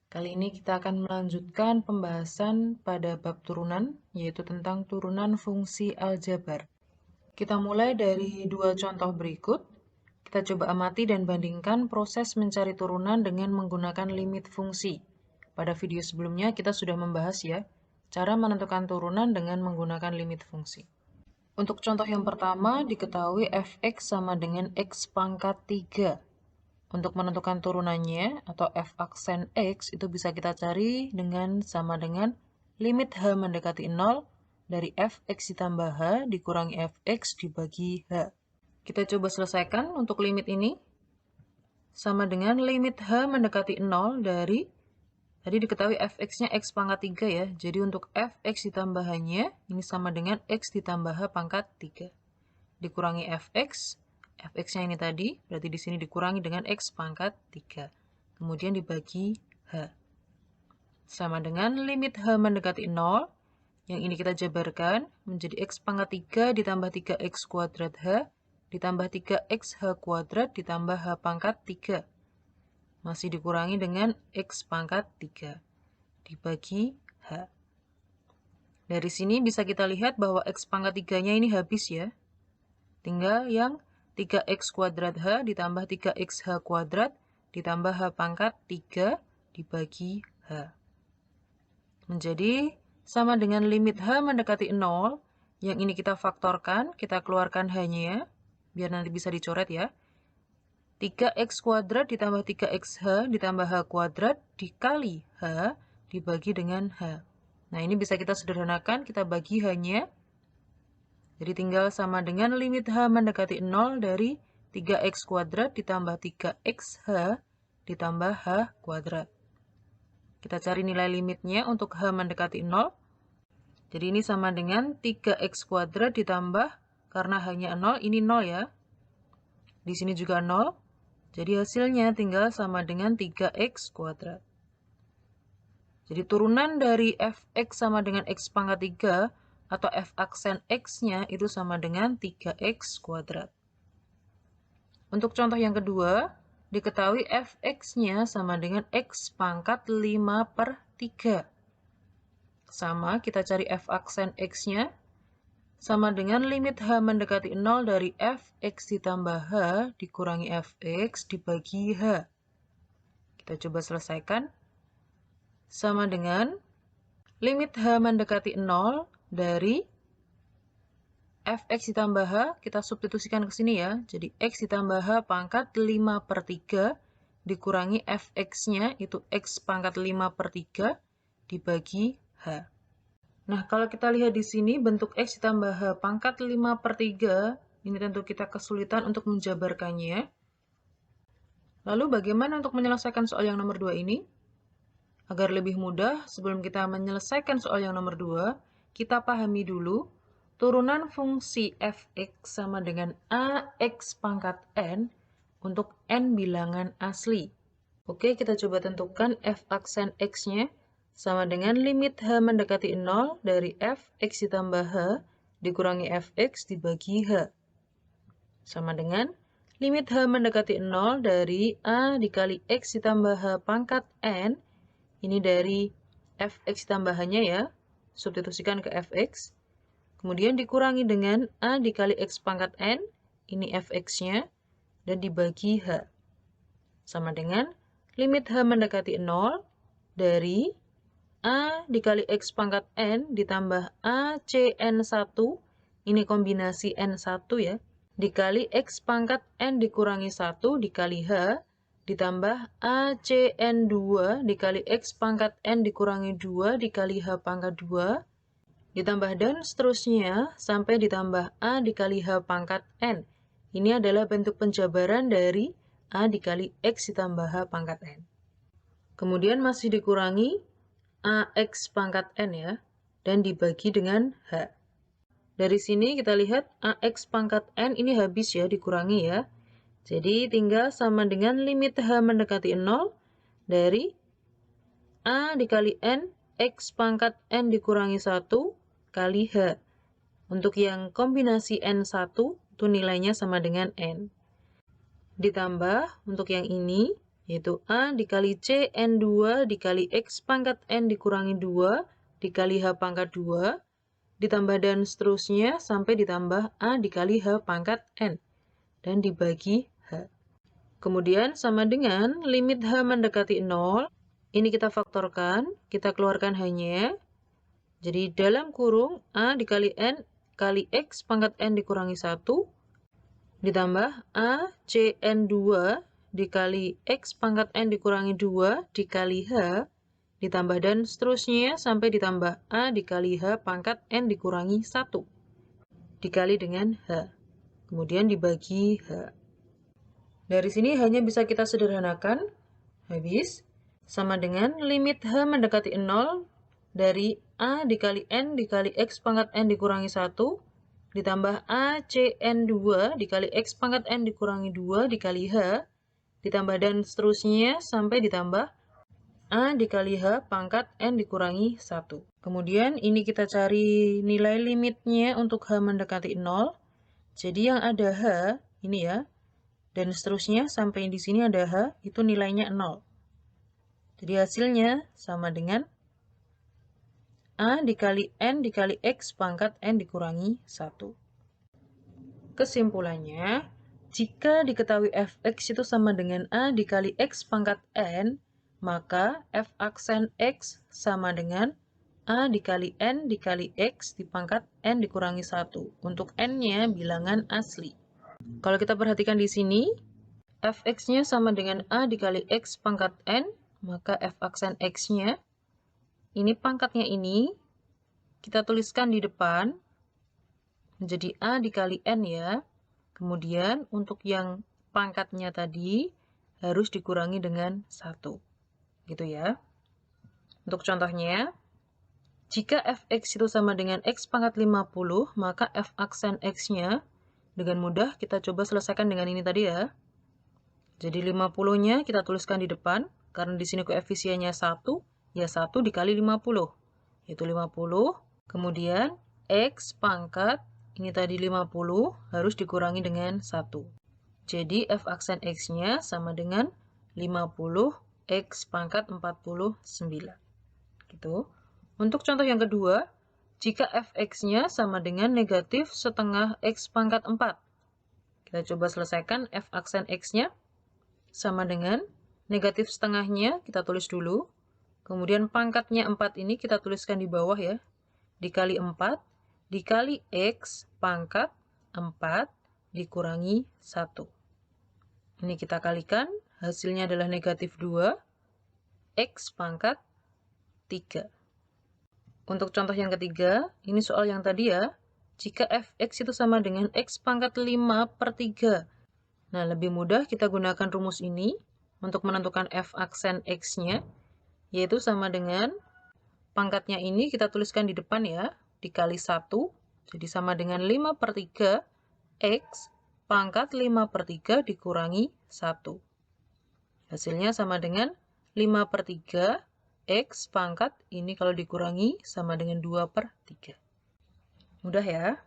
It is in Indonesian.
Kali ini kita akan melanjutkan pembahasan pada bab turunan, yaitu tentang turunan fungsi aljabar. Kita mulai dari dua contoh berikut. Kita coba amati dan bandingkan proses mencari turunan dengan menggunakan limit fungsi. Pada video sebelumnya kita sudah membahas ya, cara menentukan turunan dengan menggunakan limit fungsi. Untuk contoh yang pertama, diketahui fx sama dengan x pangkat 3. Untuk menentukan turunannya atau f aksen x itu bisa kita cari dengan sama dengan limit h mendekati 0 dari fx ditambah h dikurangi fx dibagi h. Kita coba selesaikan untuk limit ini. Sama dengan limit h mendekati 0 dari, tadi diketahui fx-nya x pangkat 3 ya. Jadi untuk fx ditambah h-nya ini sama dengan x ditambah h pangkat 3. Dikurangi fx. Fx-nya ini tadi, berarti di sini dikurangi dengan x pangkat 3. Kemudian dibagi h. Sama dengan limit h mendekati 0. Yang ini kita jabarkan menjadi x pangkat 3 ditambah 3x kuadrat h ditambah 3x h kuadrat ditambah h pangkat 3. Masih dikurangi dengan x pangkat 3. Dibagi h. Dari sini bisa kita lihat bahwa x pangkat 3-nya ini habis ya. Tinggal yang 3x kuadrat h ditambah 3x h kuadrat ditambah h pangkat 3 dibagi h. Menjadi sama dengan limit h mendekati 0. Yang ini kita faktorkan, kita keluarkan h-nya, biar nanti bisa dicoret ya. 3x kuadrat ditambah 3x ditambah h kuadrat dikali h dibagi dengan h. Nah ini bisa kita sederhanakan, kita bagi h-nya. Jadi tinggal sama dengan limit h mendekati 0 dari 3x kuadrat ditambah 3x h ditambah h kuadrat. Kita cari nilai limitnya untuk h mendekati 0. Jadi ini sama dengan 3x kuadrat ditambah, karena h-nya 0, ini 0 ya. Di sini juga 0. Jadi hasilnya tinggal sama dengan 3x kuadrat. Jadi turunan dari fx sama dengan x pangkat 3 atau f aksen x-nya itu sama dengan 3x kuadrat. Untuk contoh yang kedua, diketahui fx-nya sama dengan x pangkat 5 per 3. Sama, kita cari f aksen x-nya sama dengan limit h mendekati 0 dari fx ditambah h dikurangi fx dibagi h. Kita coba selesaikan. Sama dengan limit h mendekati 0 dari fx ditambah h, kita substitusikan ke sini ya. Jadi x ditambah h pangkat 5 per 3 dikurangi fx-nya, itu x pangkat 5 per 3 dibagi h. Nah, kalau kita lihat di sini bentuk x ditambah h pangkat 5 per 3, ini tentu kita kesulitan untuk menjabarkannya. Lalu bagaimana untuk menyelesaikan soal yang nomor 2 ini? Agar lebih mudah, sebelum kita menyelesaikan soal yang nomor 2, kita pahami dulu turunan fungsi fx sama dengan ax pangkat n untuk n bilangan asli. Oke, kita coba tentukan f aksen x-nya sama dengan limit h mendekati 0 dari fx ditambah h dikurangi fx dibagi h. Sama dengan limit h mendekati 0 dari a dikali x ditambah h pangkat n. Ini dari fx tambahannya ya, substitusikan ke fx. Kemudian dikurangi dengan a dikali x pangkat n, ini fx-nya, dan dibagi h. Sama dengan limit h mendekati 0 dari a dikali x pangkat n ditambah a cn1, ini kombinasi n1 ya, dikali x pangkat n dikurangi 1 dikali h, ditambah acn2 dikali x pangkat n dikurangi 2 dikali h pangkat 2, ditambah dan seterusnya sampai ditambah a dikali h pangkat n. Ini adalah bentuk penjabaran dari a dikali x ditambah h pangkat n. Kemudian masih dikurangi ax pangkat n ya, dan dibagi dengan h. Dari sini kita lihat ax pangkat n ini habis ya, dikurangi ya. Jadi tinggal sama dengan limit h mendekati 0 dari a dikali n x pangkat n dikurangi 1 kali h. Untuk yang kombinasi n1 itu nilainya sama dengan n. Ditambah untuk yang ini yaitu A dikali C N2 dikali X pangkat N dikurangi 2 dikali H pangkat 2, ditambah dan seterusnya sampai ditambah A dikali H pangkat N, dan dibagi H. Kemudian sama dengan limit H mendekati 0, ini kita faktorkan, kita keluarkan H-nya. Jadi dalam kurung A dikali N kali X pangkat N dikurangi 1, ditambah A C N2 dikali X pangkat N dikurangi 2 dikali H, ditambah dan seterusnya sampai ditambah A dikali H pangkat N dikurangi 1, dikali dengan H. Kemudian dibagi H. Dari sini hanya bisa kita sederhanakan, habis, sama dengan limit H mendekati 0 dari A dikali N dikali X pangkat N dikurangi 1, ditambah A C N2 dikali X pangkat N dikurangi 2 dikali H, ditambah dan seterusnya sampai ditambah A dikali H pangkat N dikurangi 1. Kemudian ini kita cari nilai limitnya untuk H mendekati 0. Jadi yang ada H, ini ya, dan seterusnya sampai di sini ada H, itu nilainya 0. Jadi hasilnya sama dengan A dikali N dikali X pangkat N dikurangi 1. Kesimpulannya, jika diketahui fx itu sama dengan A dikali X pangkat N, maka f aksen X sama dengan A dikali N dikali X dipangkat N dikurangi 1. Untuk N-nya bilangan asli. Kalau kita perhatikan di sini, fx-nya sama dengan A dikali X pangkat N, maka f aksen X-nya, ini pangkatnya ini, kita tuliskan di depan, menjadi A dikali N ya. Kemudian untuk yang pangkatnya tadi, harus dikurangi dengan 1. Gitu ya. Untuk contohnya, jika fx itu sama dengan X pangkat 50, maka f aksen X-nya, dengan mudah kita coba selesaikan dengan ini tadi ya. Jadi 50-nya kita tuliskan di depan, karena di sini koefisiennya 1, ya 1 dikali 50, yaitu 50. Kemudian X pangkat, ini tadi 50, harus dikurangi dengan 1. Jadi f aksen X-nya sama dengan 50 X pangkat 49. Gitu. Untuk contoh yang kedua, jika fx-nya sama dengan negatif setengah X pangkat 4. Kita coba selesaikan f aksen X-nya sama dengan negatif setengahnya, kita tulis dulu. Kemudian pangkatnya 4 ini kita tuliskan di bawah ya. Dikali 4, dikali X pangkat 4 dikurangi 1. Ini kita kalikan, hasilnya adalah negatif 2, X pangkat 3. Untuk contoh yang ketiga, ini soal yang tadi ya, jika fx itu sama dengan X pangkat 5/3. Nah, lebih mudah kita gunakan rumus ini untuk menentukan f aksen X-nya, yaitu sama dengan pangkatnya ini kita tuliskan di depan ya, dikali 1, jadi sama dengan 5/3 X pangkat 5/3 dikurangi 1. Hasilnya sama dengan 5/3 X pangkat, ini kalau dikurangi sama dengan 2/3. Mudah ya?